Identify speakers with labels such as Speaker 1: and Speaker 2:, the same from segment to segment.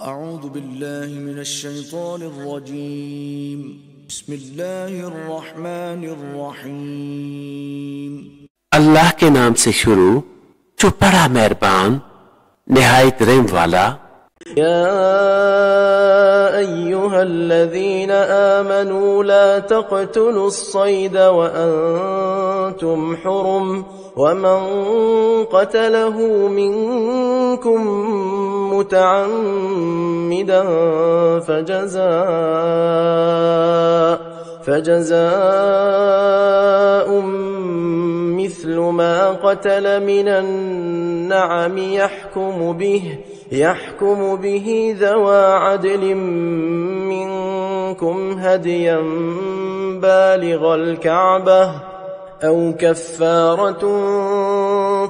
Speaker 1: اعوذ باللہ من الشیطان الرجیم بسم اللہ الرحمن الرحیم
Speaker 2: اللہ کے نام سے شروع جو بڑا مہربان نہایت رحم والا۔
Speaker 3: يا أيها الذين آمنوا لا تقتلوا الصيد وأنتم حرم ومن قتله منكم متعمدا فجزاء مثل ما قتل من النعم يحكم به ذوى عدل منكم هديا بالغ الكعبة أو كفارة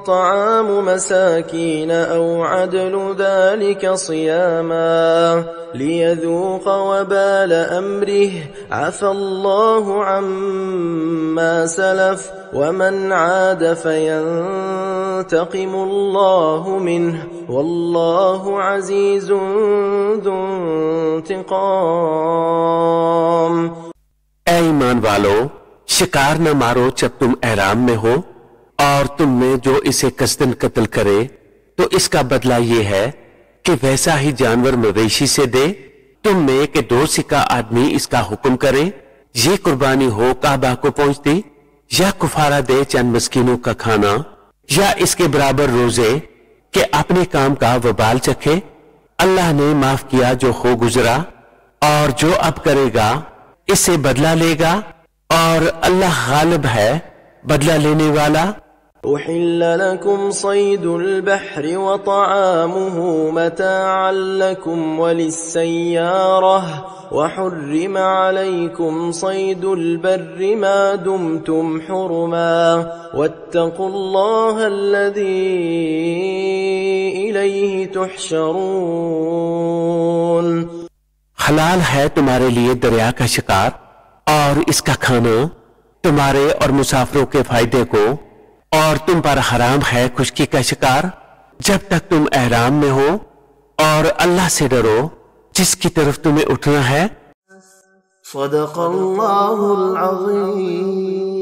Speaker 3: طعام مساكين أو عدل ذلك صياما ليذوق وبال أمره عفى الله عما سلف ومن عاد فينتقم الله منه والله عزيز ذو انتقام۔
Speaker 2: اے ایمان والو، شکار نہ مارو جب تم احرام میں ہو، اور تم میں جو اسے قصدن قتل کرے تو اس کا بدلہ یہ ہے کہ ویسا ہی جانور مویشی سے دے۔ تم میں کہ دو سکا آدمی اس کا حکم کرے، یہ قربانی ہو کعبہ کو پہنچتی، یا کفارہ دے چند مسکینوں کا کھانا، یا اس کے برابر روزے کہ اپنے کام کا وبال چکھے۔ اللہ نے معاف کیا جو ہو گزرا، اور جو اب کرے گا اس سے بدلہ لے گا، اور اللہ غالب ہے بدلہ لینے والا۔
Speaker 3: أحل لكم صيد البحر وطعامه متاعا لكم وللسيارة وحرم عليكم صيد البر ما دمتم حرما واتقوا الله الذي إليه تحشرون۔
Speaker 2: حلال ہے تمہارے لیے دریا کا شکار اور اس کا کھانا تمہارے اور مسافروں کے فائدے کو، اور تم پر حرام ہے خشکی کا شکار جب تک تم احرام میں ہو، اور اللہ سے ڈرو جس کی طرف تمہیں اٹھنا ہے۔
Speaker 3: صدق اللہ العظیم۔